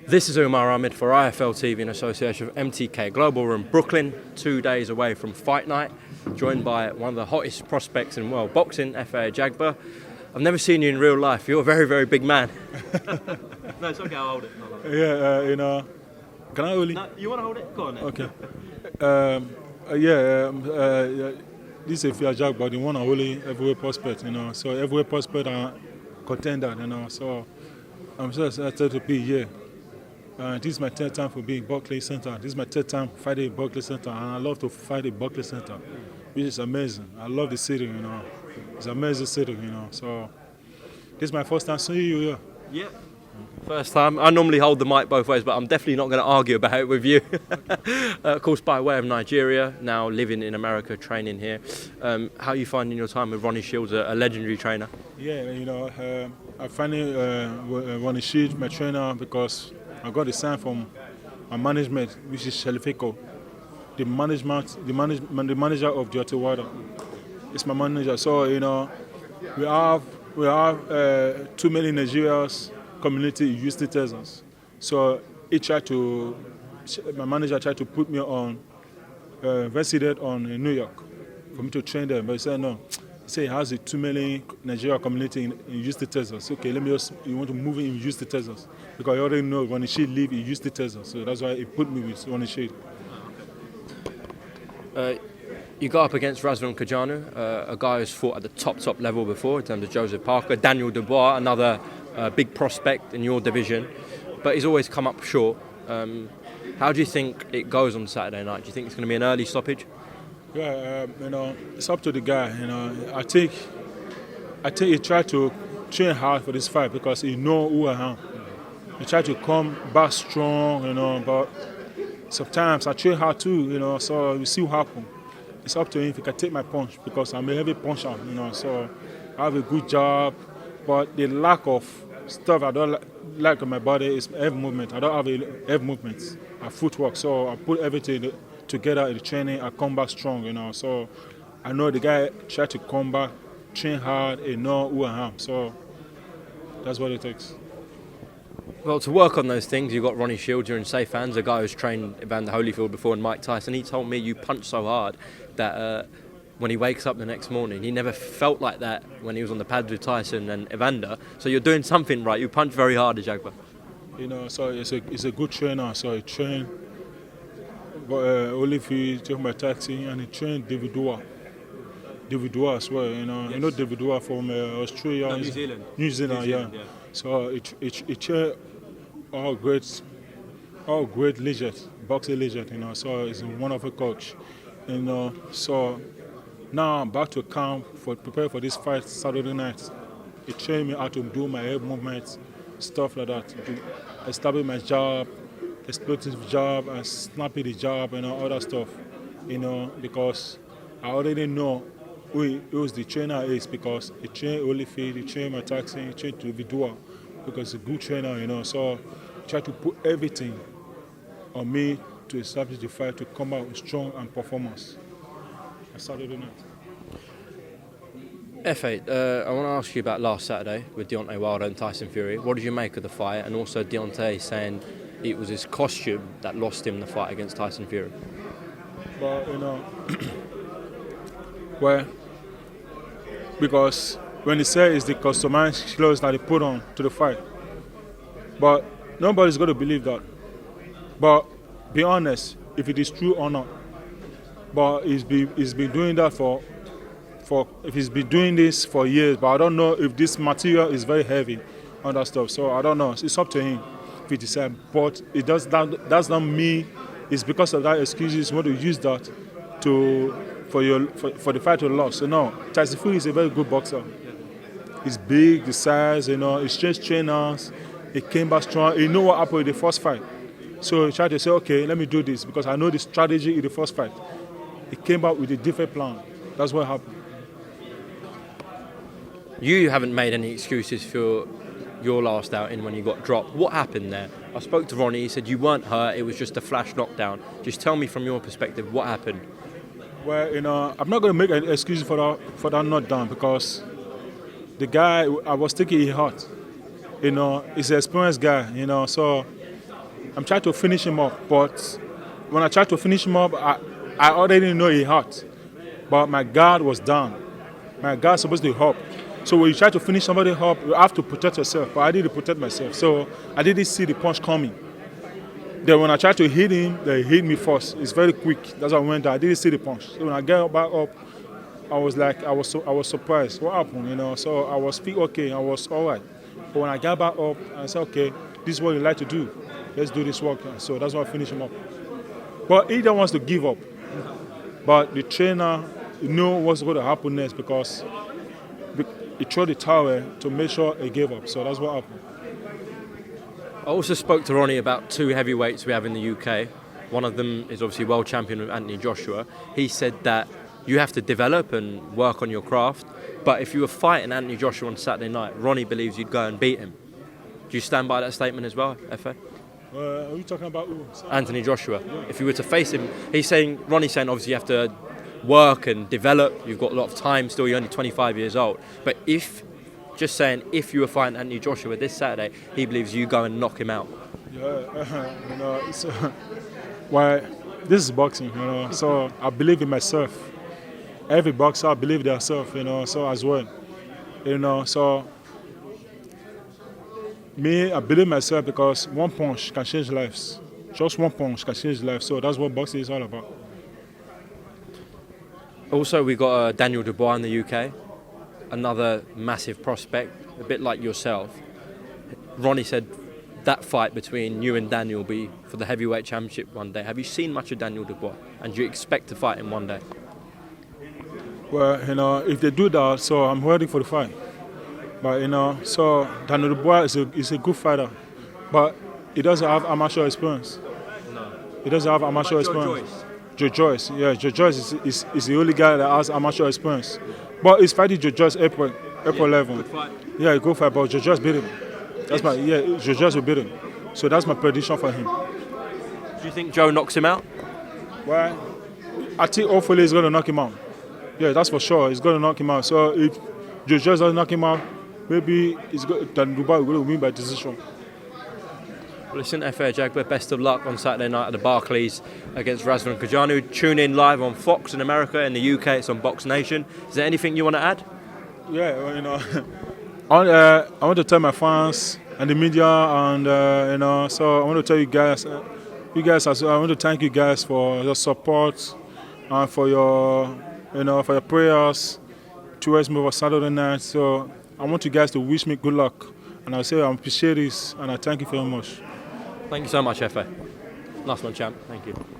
This is UMAR AHMED for IFL TV in association with MTK Global. We're in Brooklyn, 2 days away from fight night, joined by one of the hottest prospects in world boxing, Efe Ajagba. I've never seen you in real life. You're a very, very big man. No, it's okay, I'll hold it. Yeah, can I hold it? No, you want to hold it? Go on then. Okay. This is Efe Ajagba, the one and only heavyweight prospect, So heavyweight prospect and contender, So I'm so excited to be here. This is my third time for being Barclays Center. This is my third time fighting at Barclays Center, and I love to fight at Barclays Center, which is amazing. I love the city, It's an amazing city, So this is my first time seeing you here. Yeah. First time. I normally hold the mic both ways, but I'm definitely not going to argue about it with you. Of course, by way of Nigeria, now living in America, training here. How are you finding your time with Ronnie Shields, a legendary trainer? Yeah, I find Ronnie Shields, my trainer, because I got a sign from my management, which is Shalifeko, the manager of Joyce. It's my manager. So we have too many Nigerians community in Houston, Texas. So my manager tried to put me on resident on New York for me to train them, but he said no. He said he has a too many Nigerian community in Houston, Texas. Okay, you want to move in Houston, Texas, because I already know Ronnie Shields live in Houston, Texas. So that's why he put me with Ronnie Shields. You go up against Cojanu, a guy who's fought at the top level before in terms of Joseph Parker, Daniel Dubois, another big prospect in your division, but he's always come up short. How do you think it goes on Saturday night? Do you think it's going to be an early stoppage? Yeah, it's up to the guy. I think he tried to train hard for this fight because he know who I am. He tried to come back strong, but sometimes I train hard too, so we see what happens. It's up to him if he can take my punch because I'm a heavy puncher, so I have a good job, but the lack of stuff I don't like on my body is heavy movement. I don't have heavy movements, footwork, so I put everything together in the training. I come back strong, so I know the guy tried to come back, train hard, and know who I am, so that's what it takes. Well, to work on those things, you've got Ronnie Shields, you're in safe hands, a guy who's trained Evander Holyfield before, and Mike Tyson. He told me you punch so hard that when he wakes up the next morning, he never felt like that when he was on the pads with Tyson and Evander. So you're doing something right. You punch very hard, Ajagba. So it's a good trainer. So he trained Holyfield, took my taxi, and he trained David Dubois. David Dubois as well, Yes. You know David Dubois from Australia. No, New Zealand. New Zealand, yeah. So he trained all great legends, boxing legends, so he's a wonderful coach. So now I'm back to camp prepare for this fight Saturday night. He trained me how to do my head movements, stuff like that. To establish my jab, explosive jab, and snappy the jab, and all that stuff. Because I already know who the trainer is because he trained Holyfield, he trained my taxi, he trained to Dubois because he's a good trainer, So he tried to put everything on me to establish the fight to come out with strong and performance. I started doing that. Efe, I want to ask you about last Saturday with Deontay Wilder and Tyson Fury. What did you make of the fight? And also Deontay saying it was his costume that lost him the fight against Tyson Fury. But, well, because when he said it's the customized clothes that he put on to the fight. But nobody's going to believe that. But be honest, if it is true or not. But he's been doing that if he's been doing this for years. But I don't know if this material is very heavy on that stuff. So I don't know. It's up to him if he decides. But it does not mean it's because of that excuses you want to use that for the fight to lose. So no, Tyson Fury is a very good boxer. He's big, the size, he's changed trainers. He came back strong. He knew what happened in the first fight. So he tried to say, okay, let me do this because I know the strategy in the first fight. He came back with a different plan. That's what happened. You haven't made any excuses for your last outing when you got dropped. What happened there? I spoke to Ronnie, he said you weren't hurt, it was just a flash knockdown. Just tell me from your perspective, what happened? Well, I'm not going to make an excuse for that knockdown because the guy I was thinking he hurt. He's an experienced guy, so I'm trying to finish him up, but when I tried to finish him up, I already know he hurt. But my guard was down. My guard's supposed to help. So when you try to finish somebody up, you have to protect yourself. But I didn't protect myself, so I didn't see the punch coming. Then when I tried to hit him, they hit me first. It's very quick. That's why I went down. I didn't see the punch. So when I get back up, I was surprised. What happened, you know? So I was okay. I was all right. But when I got back up, I said, okay, this is what you like to do. Let's do this work. So that's why I finished him up. But he don't wants to give up. But the trainer knew what's going to happen next because he threw the towel to make sure he gave up. So that's what happened. I also spoke to Ronnie about two heavyweights we have in the UK. One of them is obviously world champion with Anthony Joshua. He said that you have to develop and work on your craft, but if you were fighting Anthony Joshua on Saturday night, Ronnie believes you'd go and beat him. Do you stand by that statement as well, Efe? Are we talking about who? Anthony Joshua. Yeah. If you were to face him, Ronnie's saying obviously you have to work and develop. You've got a lot of time still. You're only 25 years old. But if you were fighting Anthony Joshua this Saturday, he believes you go and knock him out. Yeah, you know, this is boxing, you know. So I believe in myself. Every boxer believes in themselves, you know. So as well, you know. So me, I believe in myself because one punch can change lives. Just one punch can change lives. So that's what boxing is all about. Also, we got Daniel Dubois in the UK, another massive prospect, a bit like yourself. Ronnie said that fight between you and Daniel will be for the heavyweight championship one day. Have you seen much of Daniel Dubois, and do you expect to fight him one day? Well, you know, if they do that, so I'm waiting for the fight. But you know, so Daniel Dubois is a good fighter, but he doesn't have amateur experience. No. He doesn't have amateur experience. Joyce, yeah, Joyce is the only guy that has amateur experience. But he's fighting Joyce April 11. Good fight. Yeah, good fight, but Joyce beat him. Joyce will beat him. So that's my prediction for him. Do you think Joe knocks him out? Well, I think hopefully he's going to knock him out. Yeah, that's for sure. He's going to knock him out. So if Joyce doesn't knock him out, maybe then Dubois will win by decision. Listen, Efe Ajagba, best of luck on Saturday night at the Barclays against Razvan Cojanu. Tune in live on Fox in America. In the UK, it's on BoxNation. Is there anything you want to add? Yeah, well, you know, I want to tell my fans and the media, and you know, so I want to tell you guys as well, I want to thank you guys for your support and for your prayers towards me for Saturday night. So I want you guys to wish me good luck, and I say I appreciate this, and I thank you very much. Thank you so much, Efe. Nice one, champ. Thank you.